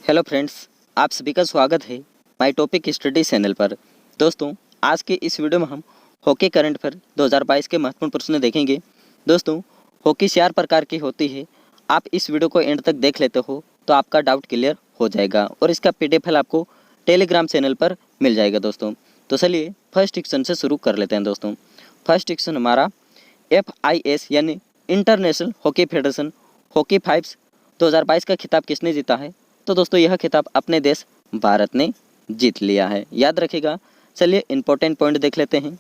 Hello friends, आप सभी का स्वागत है माय टॉपिक स्टडी चैनल पर। दोस्तों, आज के इस वीडियो में हम हॉकी करंट अफेयर 2022 के महत्वपूर्ण प्रश्न देखेंगे। दोस्तों, हॉकी 4 प्रकार की होती है। आप इस वीडियो को एंड तक देख लेते हो तो आपका डाउट क्लियर हो जाएगा और इसका पीडीएफ फाइल आपको टेलीग्राम चैनल पर मिल जाएगा। दोस्तों, तो चलिए फर्स्ट क्वेश्चन से शुरू कर लेते हैं। दोस्तों, फर्स्ट क्वेश्चन हमारा FIS यानी international hockey federation hockey fives 2022 का खिताब किसने जीता है? तो दोस्तों, यह खिताब अपने देश भारत ने जीत लिया है, याद रखिएगा। चलिए इंपॉर्टेंट पॉइंट देख लेते हैं।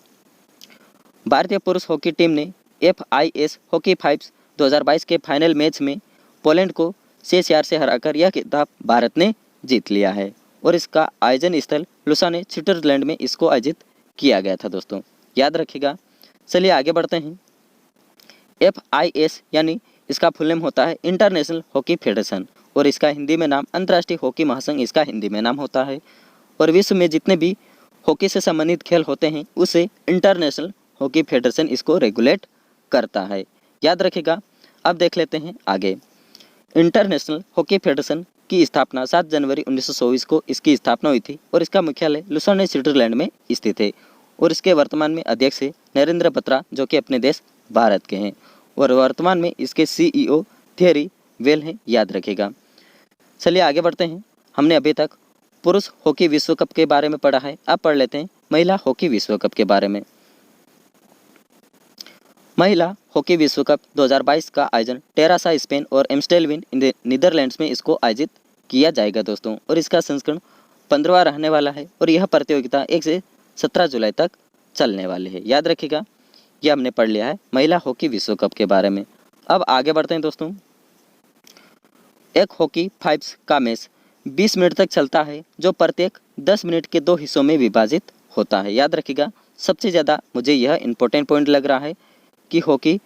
भारतीय पुरुष हॉकी टीम ने FIS हॉकी फाइव्स 2022 के फाइनल मैच में पोलैंड को 6-4 से हराकर यह खिताब भारत ने जीत लिया है और इसका आयोजन स्थल लुसाने स्विट्जरलैंड में इसको आयोजित किया गया था। दोस्तों, याद रखिएगा। चलिए आगे बढ़ते हैं। FIS यानी इसका फुल नेम होता है इंटरनेशनल हॉकी फेडरेशन और इसका हिंदी में नाम अंतर्राष्ट्रीय हॉकी महासंघ इसका हिंदी में नाम होता है। और विश्व में जितने भी हॉकी से संबंधित खेल होते हैं उसे इंटरनेशनल हॉकी फेडरेशन इसको रेगुलेट करता है, याद रखिएगा। अब देख लेते हैं आगे। इंटरनेशनल हॉकी फेडरेशन की स्थापना 7 जनवरी 1924 को इसकी स्थापना हुई थी और इसका मुख्यालय लुसाने स्विट्जरलैंड में स्थित है और इसके वर्तमान में अध्यक्ष है नरेंद्र बत्रा, जो कि अपने देश भारत के हैं और वर्तमान में इसके CEO थियरी वेल हैं, याद रखिएगा। चलिए आगे बढ़ते हैं। हमने अभी तक पुरुष हॉकी विश्व कप के बारे में पढ़ा है, अब पढ़ लेते हैं महिला हॉकी विश्व कप के बारे में। महिला हॉकी विश्व कप 2022 का आयोजन टेरासा स्पेन और एम्स्टेलविन नीदरलैंड्स में इसको आयोजित किया जाएगा। दोस्तों, और इसका संस्करण 15वां रहने वाला है और यह प्रतियोगिता 1 से 17 जुलाई तक चलने वाली है, याद रखिएगा। यह हमने पढ़ लिया है महिला हॉकी विश्व कप के बारे में। अब आगे बढ़ते हैं। दोस्तों, एक हॉकी फाइव्स का मैच 20 मिनट तक चलता है, जो प्रत्येक 10 मिनट के 2 हिस्सों में विभाजित होता है, याद रखिएगा। सबसे ज़्यादा मुझे यह इंपॉर्टेंट पॉइंट लग रहा है कि हॉकी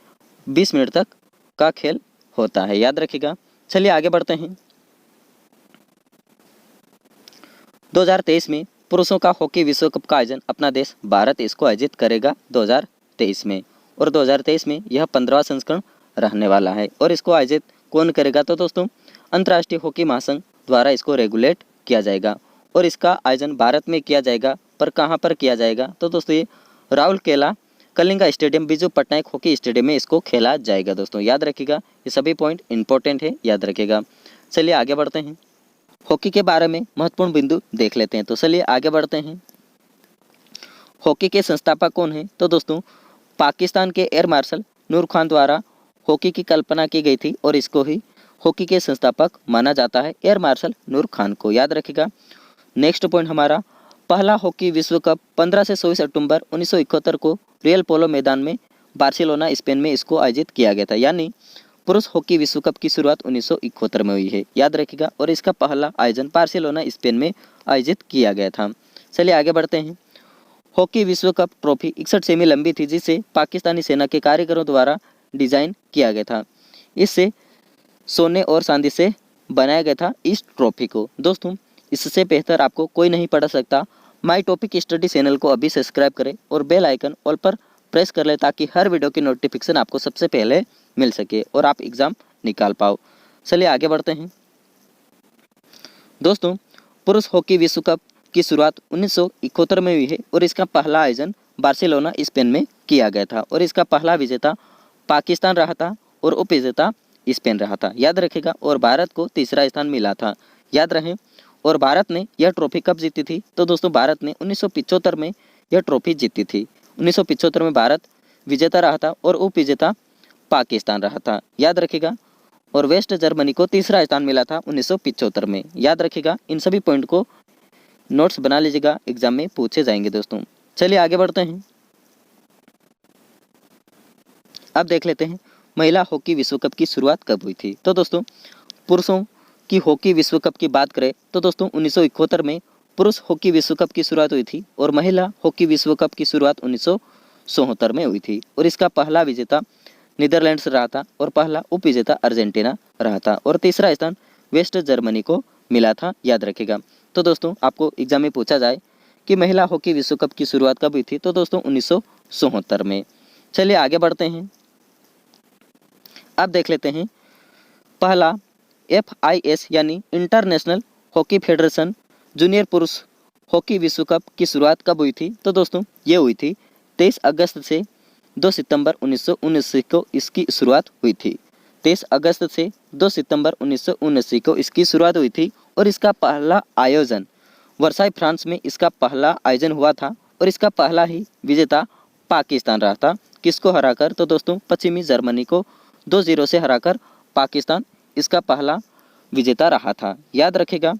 20 मिनट तक का खेल होता है, याद रखिएगा। चलिए आगे बढ़ते हैं। 2023 में पुरुषों का हॉकी विश्व कप का आयोजन अपना देश भारत इसको आयोजित करेगा 2023 में और 2023 में यह 15वां संस्करण रहने वाला है और इसको आयोजित कौन करेगा? तो दोस्तों, अंतर्राष्ट्रीय हॉकी महासंघ द्वारा इसको रेगुलेट किया जाएगा और इसका आयोजन भारत में किया जाएगा, पर कहाँ पर किया जाएगा? तो दोस्तों, ये Rourkela Kalinga stadium Biju Patnaik hockey stadium में इसको खेला जाएगा। दोस्तों, याद रखिएगा, ये सभी पॉइंट इंपॉर्टेंट है, याद रखिएगा। चलिए आगे बढ़ते हैं। हॉकी के बारे में महत्वपूर्ण बिंदु देख लेते हैं। तो चलिए आगे बढ़ते हैं। हॉकी के संस्थापक कौन हैं? तो दोस्तों, पाकिस्तान के एयर मार्शल नूर खान द्वारा हॉकी की कल्पना की गई थी और इसको ही हॉकी के संस्थापक माना जाता है, एयर मार्शल नूर खान को, याद रखिएगा। नेक्स्ट पॉइंट हमारा, पहला हॉकी विश्व कप 15 से 24 अक्टूबर 1971 को रियल पोलो मैदान में बार्सिलोना स्पेन में इसको आयोजित किया गया था, यानी पुरुष हॉकी विश्व कप की शुरुआत 1971 में हुई है, याद रखिएगा। और इसका पहला आयोजन बार्सिलोना स्पेन में आयोजित किया गया था। चलिए आगे बढ़ते हैं। हॉकी विश्व कप ट्रॉफी 61 सेमी लंबी थी, जिसे पाकिस्तानी सेना के कारीगरों द्वारा डिजाइन किया गया था। इससे सोने और चांदी से बनाया गया था इस ट्रॉफी को। दोस्तों, इससे बेहतर आपको कोई नहीं पढ़ा सकता। माय टॉपिक स्टडी चैनल को अभी सब्सक्राइब करें और बेल आइकन ऑल पर प्रेस कर ले, ताकि हर वीडियो की नोटिफिकेशन आपको सबसे पहले मिल सके और आप एग्जाम निकाल पाओ। चलिए आगे बढ़ते हैं। दोस्तों, पुरुष हॉकी विश्व कप की शुरुआत 1971 में हुई है और इसका पहला आयोजन बार्सिलोना स्पेन में किया गया था और इसका पहला विजेता पाकिस्तान रहा था और उपविजेता स्पेन रहा था, याद रखेगा। और भारत को तीसरा स्थान मिला था, याद रहे। और भारत ने यह ट्रॉफी कब जीती थी? तो दोस्तों, भारत ने 1975 में यह ट्रॉफी जीती थी। 1975 में भारत विजेता रहा था और उपविजेता पाकिस्तान रहा था, याद रखेगा। और वेस्ट जर्मनी को तीसरा स्थान मिला था 1975 में, याद रखेगा। इन सभी पॉइंट को नोट्स बना लीजिएगा, एग्जाम में पूछे जाएंगे। दोस्तों, चलिए आगे बढ़ते हैं। अब देख लेते हैं महिला हॉकी विश्व कप की शुरुआत कब हुई थी। तो दोस्तों, पुरुषों की हॉकी विश्व कप की बात करें तो दोस्तों 1971 में पुरुष हॉकी विश्व कप की शुरुआत हुई थी और महिला हॉकी विश्व कप की शुरुआत 1974 में हुई थी और इसका पहला विजेता नीदरलैंड्स रहा था और पहला उपविजेता अर्जेंटीना रहा था और तीसरा स्थान वेस्ट जर्मनी को मिला था, याद रखेगा। तो दोस्तों, आपको एग्जाम में पूछा जाए कि महिला हॉकी विश्व कप की शुरुआत कब हुई थी, तो दोस्तों 1974 में। चलिए आगे बढ़ते हैं। अब देख लेते हैं पहला FIS यानी इंटरनेशनल हॉकी फेडरेशन जूनियर पुरुष हॉकी विश्व कप की शुरुआत कब हुई थी? तो दोस्तों ये हुई थी 23 अगस्त से 2 सितंबर 1979 को इसकी शुरुआत हुई थी। 23 अगस्त से 2 सितंबर 1979 को इसकी शुरुआत हुई थी और इसका पहला आयोजन वर्साई फ्रांस में इसका पहला आयोजन हुआ था और इसका पहला ही विजेता पाकिस्तान रहा था। किसको हराकर? तो दोस्तों पश्चिमी जर्मनी को 2-0 से हराकर पाकिस्तान इसका पहला विजेता रहा था, याद रखेगा।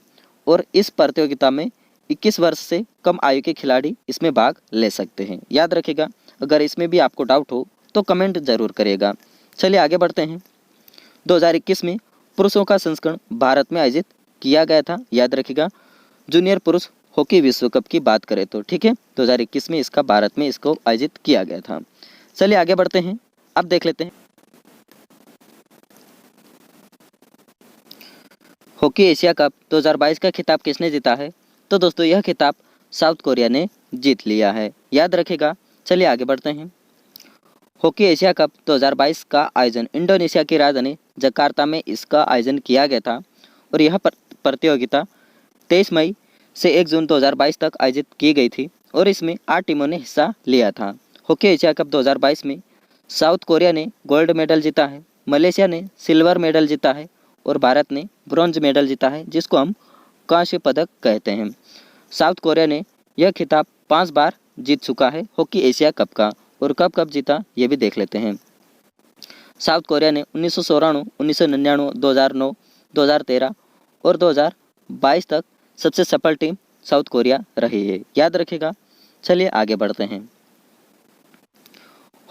और इस प्रतियोगिता में 21 वर्ष से कम आयु के खिलाड़ी इसमें भाग ले सकते हैं, याद रखेगा। अगर इसमें भी आपको डाउट हो तो कमेंट जरूर करिएगा। चलिए आगे बढ़ते हैं। 2021 में पुरुषों का संस्करण भारत में आयोजित किया गया था, याद रखिएगा। जूनियर पुरुष हॉकी विश्व कप की बात करें तो ठीक है, 2021 में इसका भारत में इसको आयोजित किया गया था। चलिए आगे बढ़ते हैं। अब देख लेते हैं हॉकी एशिया कप 2022 का खिताब किसने जीता है? तो दोस्तों यह खिताब साउथ कोरिया ने जीत लिया है, याद रखेगा। चलिए आगे बढ़ते हैं। हॉकी एशिया कप 2022 का आयोजन इंडोनेशिया की राजधानी जकार्ता में इसका आयोजन किया गया था और यह प्रतियोगिता 23 मई से 1 जून 2022 तक आयोजित की गई थी और इसमें 8 टीमों ने हिस्सा लिया था। हॉकी एशिया कप 2022 में साउथ कोरिया ने गोल्ड मेडल जीता है, मलेशिया ने सिल्वर मेडल जीता है और भारत ने ब्रॉन्ज मेडल जीता है, जिसको हम कांस्य पदक कहते हैं। साउथ कोरिया ने यह खिताब 5 बार जीत चुका है हॉकी एशिया कप का, और कब कब जीता ये भी देख लेते हैं। साउथ कोरिया ने 1994, 1999, 2009, 2013 और 2022 तक सबसे सफल टीम साउथ कोरिया रही है, याद रखेगा। चलिए आगे बढ़ते हैं।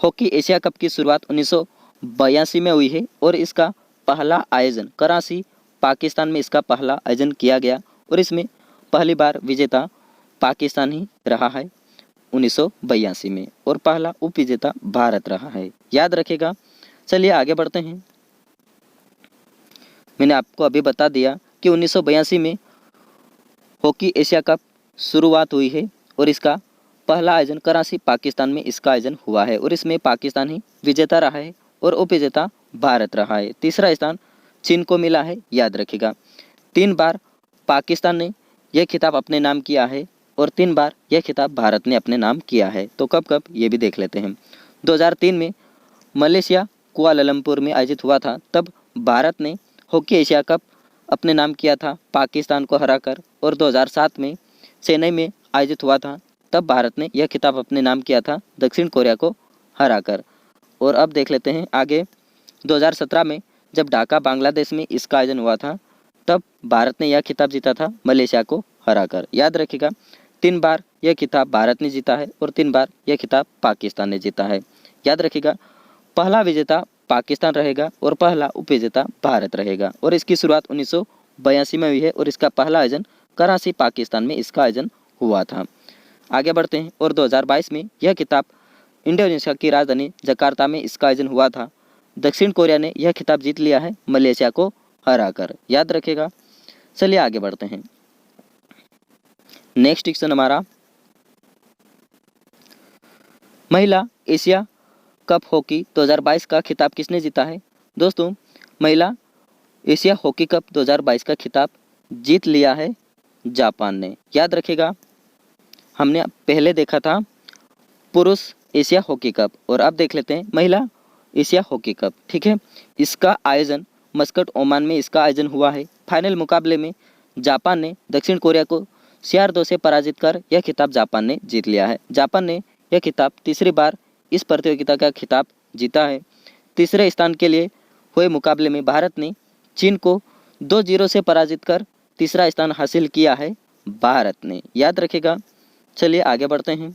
हॉकी एशिया कप की शुरुआत 1982 में हुई है और इसका पहला आयोजन कराची पाकिस्तान में इसका पहला आयोजन किया गया और इसमें पहली बार विजेता पाकिस्तान ही रहा है 1982 में और पहला उप विजेता भारत रहा है, याद रखेगा। चलिए आगे बढ़ते हैं। मैंने आपको अभी बता दिया कि 1982 में हॉकी एशिया कप शुरुआत हुई है और इसका पहला आयोजन कराची पाकिस्तान में इसका आयोजन हुआ है और इसमें पाकिस्तान ही विजेता रहा है और उप विजेता भारत रहा है। तीसरा स्थान चीन को मिला है, याद रखिएगा। 3 बार पाकिस्तान ने यह खिताब अपने नाम किया है और 3 बार यह खिताब भारत ने अपने नाम किया है, तो कब कब ये भी देख लेते हैं। 2003 में मलेशिया कुआलालंपुर में आयोजित हुआ था, तब भारत ने हॉकी एशिया कप अपने नाम किया था पाकिस्तान को हराकर, और 2007 में चेन्नई में आयोजित हुआ था, तब भारत ने यह खिताब अपने नाम किया था दक्षिण कोरिया को हराकर। और अब देख लेते हैं आगे। 2017 में जब ढाका बांग्लादेश में इसका आयोजन हुआ था, तब भारत ने यह खिताब जीता था मलेशिया को हराकर, याद रखिएगा। 3 बार यह खिताब भारत ने जीता है और 3 बार यह खिताब पाकिस्तान ने जीता है, याद रखिएगा। पहला विजेता पाकिस्तान रहेगा और पहला उपविजेता भारत रहेगा और इसकी शुरुआत 1982 में हुई है और इसका पहला आयोजन कराची पाकिस्तान में इसका आयोजन हुआ था। आगे बढ़ते हैं। और 2022 में यह खिताब इंडोनेशिया की राजधानी जकार्ता में इसका आयोजन हुआ था। दक्षिण कोरिया ने यह खिताब जीत लिया है मलेशिया को हराकर, याद रखेगा। चलिए आगे बढ़ते हैं। नेक्स्ट क्वेश्चन हमारा, महिला एशिया कप हॉकी 2022 का खिताब किसने जीता है? दोस्तों महिला एशिया हॉकी कप 2022 का खिताब जीत लिया है जापान ने, याद रखेगा। हमने पहले देखा था पुरुष एशिया हॉकी कप और अब देख लेते हैं महिला एशिया हॉकी कप, ठीक है। इसका आयोजन मस्कट ओमान में इसका आयोजन हुआ है। फाइनल मुकाबले में जापान ने दक्षिण कोरिया को 4-2 से पराजित कर यह खिताब जापान ने जीत लिया है। जापान ने यह खिताब तीसरी बार इस प्रतियोगिता का खिताब जीता है। तीसरे स्थान के लिए हुए मुकाबले में भारत ने चीन को 2-0 से पराजित कर तीसरा स्थान हासिल किया है भारत ने, याद रखेगा। चलिए आगे बढ़ते हैं।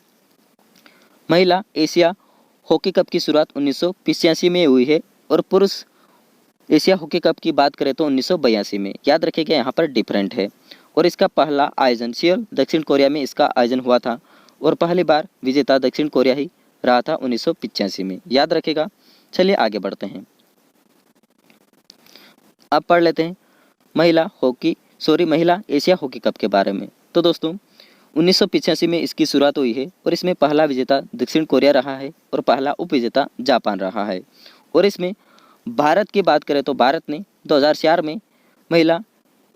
महिला एशिया हॉकी कप की शुरुआत 1985 में हुई है और पुरुष एशिया हॉकी कप की बात करें तो 1982 में, याद रखिएगा यहाँ पर डिफरेंट है। और इसका पहला आयोजन सियोल दक्षिण कोरिया में इसका आयोजन हुआ था और पहली बार विजेता दक्षिण कोरिया ही रहा था 1985 में, याद रखेगा। चलिए आगे बढ़ते हैं। अब पढ़ लेते हैं महिला एशिया हॉकी कप के बारे में। तो दोस्तों 1985 में इसकी शुरुआत हुई है और इसमें पहला विजेता दक्षिण कोरिया रहा है और पहला उप विजेता जापान रहा है। और इसमें भारत की बात करें तो भारत ने 2004 में महिला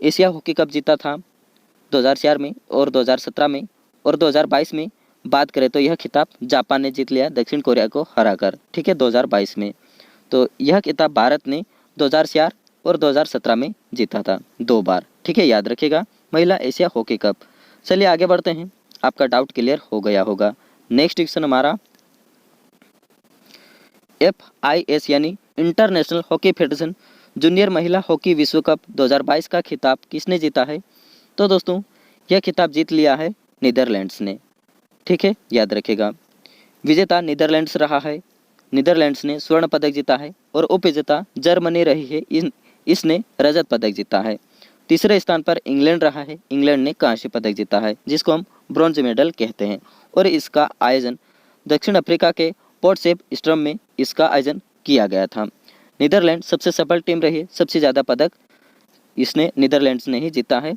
एशिया हॉकी कप जीता था 2004 में और 2017 में, और 2022 में बात करें तो यह खिताब जापान ने जीत लिया दक्षिण कोरिया को हराकर, ठीक है, 2022 में। तो यह खिताब भारत ने 2004 और 2017 में जीता था 2 बार, ठीक है, याद रखिएगा, महिला एशिया हॉकी कप। चलिए आगे बढ़ते हैं, आपका डाउट क्लियर हो गया होगा। नेक्स्ट क्वेश्चन हमारा FIS यानी इंटरनेशनल हॉकी फेडरेशन जूनियर महिला हॉकी विश्व कप 2022 का खिताब किसने जीता है? तो दोस्तों यह खिताब जीत लिया है नीदरलैंड्स ने, ठीक है, याद रखिएगा। विजेता नीदरलैंड्स रहा है, नीदरलैंड्स ने स्वर्ण पदक जीता है, और उपविजेता जर्मनी रही है, इसने रजत पदक जीता है। तीसरे स्थान पर इंग्लैंड रहा है, इंग्लैंड ने कांस्य पदक जीता है, जिसको हम ब्रॉन्ज मेडल कहते हैं। और इसका आयोजन दक्षिण अफ्रीका के पोर्टसेफ में इसका आयोजन किया गया था। नीदरलैंड सबसे सफल टीम रही है, सबसे ज़्यादा पदक इसने नीदरलैंड्स ने ही जीता है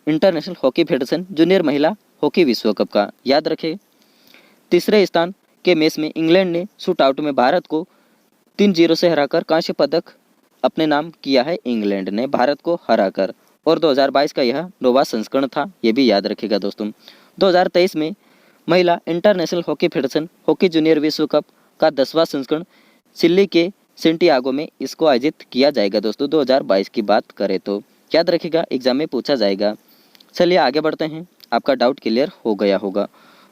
इंटरनेशनल हॉकी फेडरेशन जूनियर महिला हॉकी विश्व कप का, याद रखें। तीसरे स्थान के मैच में इंग्लैंड ने शूट आउट में भारत को 3-0 से हराकर कांस्य पदक अपने नाम किया है, इंग्लैंड ने भारत को हराकर। और 2022 का यह 9वां संस्करण था, ये भी याद रखिएगा दोस्तों। 2023 में महिला international hockey federation hockey junior विश्व कप का 10वां संस्करण चिली के सेंटियागो में इसको आयोजित किया जाएगा दोस्तों। 2022 की बात करें तो याद रखिएगा, एग्जाम में पूछा जाएगा। चलिए आगे बढ़ते हैं, आपका डाउट क्लियर हो गया होगा।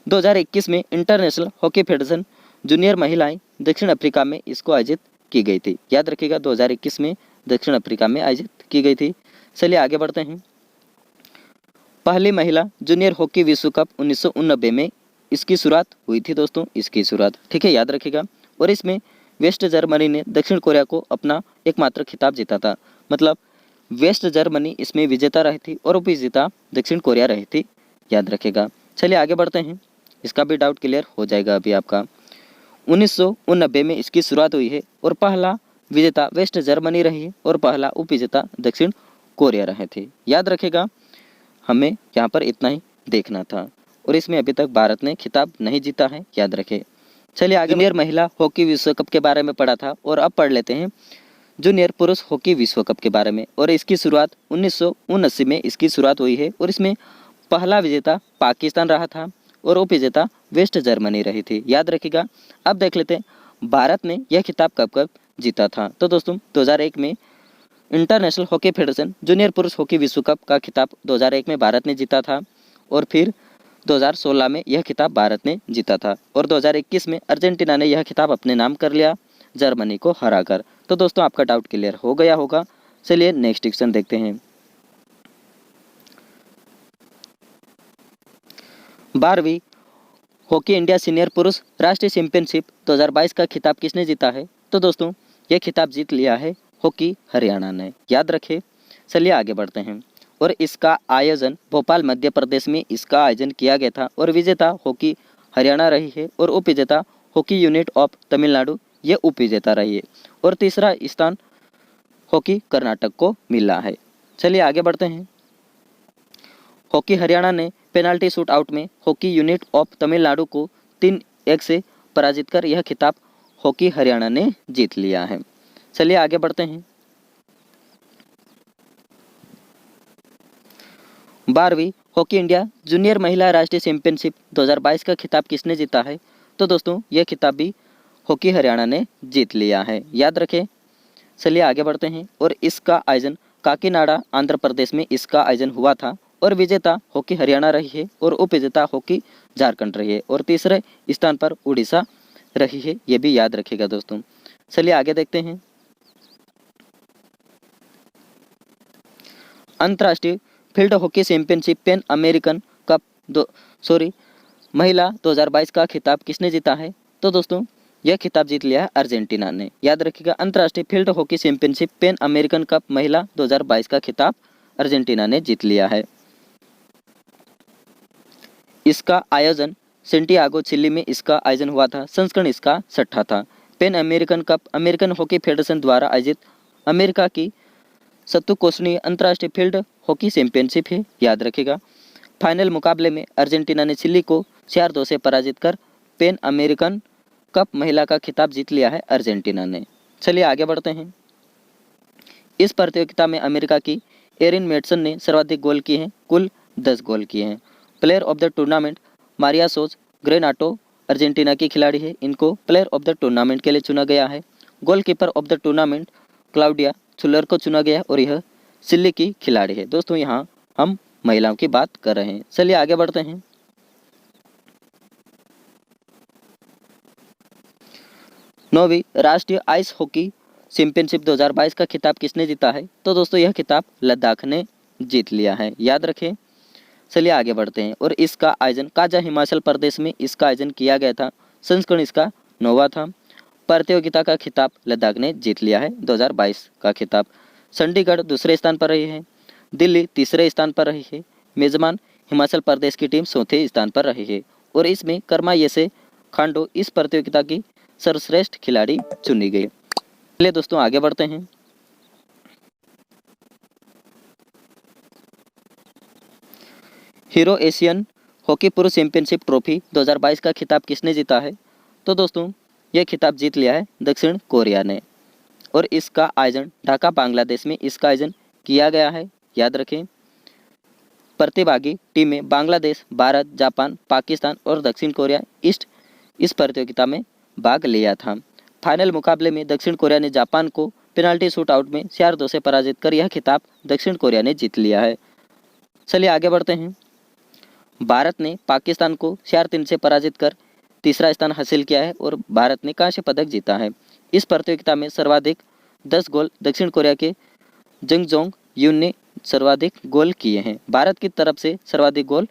2021 में इंटरनेशनल हॉकी फेडरेशन जूनियर महिलाएं दक्षिण अफ्रीका में इसको आयोजित की गई थी, याद रखिएगा, 2021 में दक्षिण अफ्रीका में आयोजित की गई थी। चलिए आगे बढ़ते हैं। पहली महिला जूनियर हॉकी विश्व कप 1989 में इसकी शुरुआत हुई थी दोस्तों, इसकी शुरुआत, ठीक है, याद रखिएगा। और इसमें वेस्ट जर्मनी ने दक्षिण कोरिया को अपना एकमात्र खिताब जीता था, मतलब वेस्ट जर्मनी इसमें विजेता रही थी और उपविजेता दक्षिण कोरिया रही थी, याद रखेगा। चलिए आगे बढ़ते हैं, इसका भी डाउट क्लियर हो जाएगा अभी आपका। 1989 में इसकी शुरुआत हुई है और पहला विजेता वेस्ट जर्मनी रही है और पहला उपविजेता दक्षिण कोरिया रहे थे, याद रखेगा। हमें यहाँ पर इतना ही देखना था, और इसमें अभी तक भारत ने खिताब नहीं जीता है, याद रखें। चलिए आगे जूनियर महिला हॉकी विश्व कप के बारे में पढ़ा था, और अब पढ़ लेते हैं जूनियर पुरुष हॉकी विश्व कप के बारे में। और इसकी शुरुआत 1979 में इसकी शुरुआत हुई है, और इसमें पहला विजेता पाकिस्तान रहा था और उपविजेता वेस्ट जर्मनी रही थी, याद रखिएगा। अब देख लेते हैं भारत ने यह खिताब कब कब जीता था। तो दोस्तों 2001 में इंटरनेशनल हॉकी फेडरेशन जूनियर पुरुष हॉकी विश्व कप का खिताब 2001 में भारत ने जीता था, और फिर 2016 में यह खिताब भारत ने जीता था, और 2021 में अर्जेंटीना ने यह खिताब अपने नाम कर लिया जर्मनी को हराकर। तो दोस्तों आपका डाउट क्लियर हो गया होगा। चलिए नेक्स्ट क्वेश्चन देखते हैं। 12वीं हॉकी इंडिया सीनियर पुरुष राष्ट्रीय चैंपियनशिप 2022 का खिताब किसने जीता है? तो दोस्तों यह खिताब जीत लिया है हॉकी हरियाणा ने, याद रखें। चलिए आगे बढ़ते हैं। और इसका आयोजन भोपाल मध्य प्रदेश में इसका आयोजन किया गया था, और विजेता हॉकी हरियाणा रही है, और उपविजेता हॉकी यूनिट ऑफ तमिलनाडु ये उपविजेता रही है, और तीसरा स्थान हॉकी कर्नाटक को मिला है। चलिए आगे बढ़ते हैं। हॉकी हरियाणा ने पेनाल्टी शूट आउट में हॉकी यूनिट ऑफ तमिलनाडु को 3-1 से पराजित कर यह खिताब हॉकी हरियाणा ने जीत लिया है। चलिए आगे बढ़ते हैं। 12वीं हॉकी इंडिया जूनियर महिला राष्ट्रीय चैंपियनशिप 2022 का खिताब किसने जीता है? तो दोस्तों यह खिताब भी हॉकी हरियाणा ने जीत लिया है, याद रखें। चलिए आगे बढ़ते हैं। और इसका आयोजन काकीनाडा आंध्र प्रदेश में इसका आयोजन हुआ था, और विजेता हॉकी हरियाणा रही है, और उपविजेता हॉकी झारखंड रही है, और तीसरे स्थान पर उड़ीसा रही है, ये भी याद रखिएगा दोस्तों। चलिए आगे देखते हैं। अंतर्राष्ट्रीय field hockey championship pan American cup महिला 2022 का खिताब किसने जीता है? तो दोस्तों यह खिताब जीत लिया है अर्जेंटीना ने, याद रखिएगा। अंतर्राष्ट्रीय field hockey championship pan American cup महिला 2022 का खिताब अर्जेंटीना ने जीत लिया है। इसका आयोजन सेंटियागो चिली में इसका आयोजन हुआ था, संस्करण इसका 6ठा था। Pan American cup American hockey federation द्वारा आयोजित अमेरिका की 70 कोषीय अंतर्राष्ट्रीय फील्ड हॉकी चैंपियनशिप है, याद रखिएगा। फाइनल मुकाबले में अर्जेंटीना ने चिली को 4-2 से पराजित कर पैन अमेरिकन कप महिला का खिताब जीत लिया है अर्जेंटीना ने। चलिए आगे बढ़ते हैं। इस प्रतियोगिता में अमेरिका की एरिन मेडसन ने सर्वाधिक गोल किए हैं, कुल 10 गोल किए हैं। Player of the tournament Maria José Granatto Argentina की खिलाड़ी है, इनको प्लेयर ऑफ द टूर्नामेंट के लिए चुना गया है। Goalkeeper of the tournament Claudia छुलर को चुना गया और यह चिली की खिलाड़ी है। दोस्तों यहाँ हम महिलाओं की बात कर रहे हैं। चलिए आगे बढ़ते हैं। नौवीं राष्ट्रीय आइस हॉकी चैंपियनशिप 2022 का खिताब किसने जीता है? तो दोस्तों यह खिताब लद्दाख ने जीत लिया है, याद रखें। चलिए आगे बढ़ते हैं। और इसका आयोजन काजा हिमाचल प्रदेश में इसका आयोजन किया गया था। संस्करण इसका 9वां था। प्रतियोगिता का खिताब लद्दाख ने जीत लिया है 2022 का खिताब। चंडीगढ़ दूसरे स्थान पर रही है, दिल्ली तीसरे स्थान पर रही है। मेजबान हिमाचल प्रदेश की टीम चौथे स्थान पर रही है और इसमें कर्मा येसे खांडो इस प्रतियोगिता की सर्वश्रेष्ठ खिलाड़ी चुनी गई। चलिए दोस्तों आगे बढ़ते हैं। हीरो एशियन हॉकी पुरुष चैंपियनशिप ट्रॉफी 2022 का खिताब किसने जीता है? तो दोस्तों यह खिताब जीत लिया है दक्षिण कोरिया ने और इसका आयोजन ढाका बांग्लादेश में इसका आयोजन किया गया है, याद रखें। प्रतिभागी टीमें बांग्लादेश, भारत, जापान, पाकिस्तान और दक्षिण कोरिया ईस्ट इस प्रतियोगिता में भाग लिया था। फाइनल मुकाबले में दक्षिण कोरिया ने जापान को पेनाल्टी शूट आउट में 4-2 से पराजित कर यह खिताब दक्षिण कोरिया ने जीत लिया है। चलिए आगे बढ़ते हैं। भारत ने पाकिस्तान को 4-3 से पराजित कर तीसरा स्थान हासिल किया है और भारत ने कांस्य पदक जीता है। इस प्रतियोगिता में सर्वाधिक 10 गोल दक्षिण कोरिया के जंग जोंग यून ने सर्वाधिक गोल किए हैं। भारत की तरफ से सर्वाधिक गोल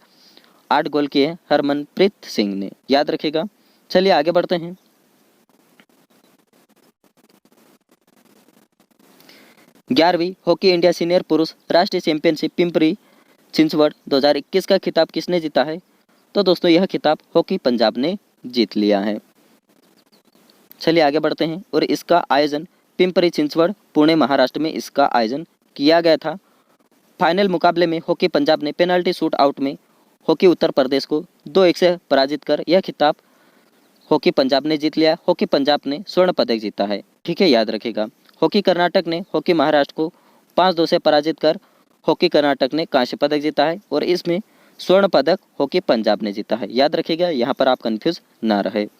8 गोल किए हैं हरमनप्रीत सिंह ने, याद रखेगा। चलिए आगे बढ़ते हैं। 11वीं हॉकी इंडिया सीनियर पुरुष राष्ट्रीय चैंपियनशिप पिंपरी चिंचवड 2021 का खिताब किसने जीता है? तो दोस्तों यह खिताब हॉकी पंजाब ने जीत लिया है। चलिए आगे बढ़ते हैं। और इसका आयोजन पिंपरी चिंचवड पुणे महाराष्ट्र में इसका आयोजन किया गया था। फाइनल मुकाबले में हॉकी पंजाब ने पेनल्टी शूट आउट में हॉकी उत्तर प्रदेश को 2-1 से पराजित कर यह खिताब हॉकी पंजाब ने जीत लिया। हॉकी पंजाब ने स्वर्ण पदक जीता है, ठीक है, याद रखेगा। हॉकी कर्नाटक ने हॉकी महाराष्ट्र को 5-2 से पराजित कर हॉकी कर्नाटक ने कांस्य पदक जीता है और इसमें स्वर्ण पदक हॉकी पंजाब ने जीता है, याद रखिएगा, यहाँ पर आप कंफ्यूज ना रहे।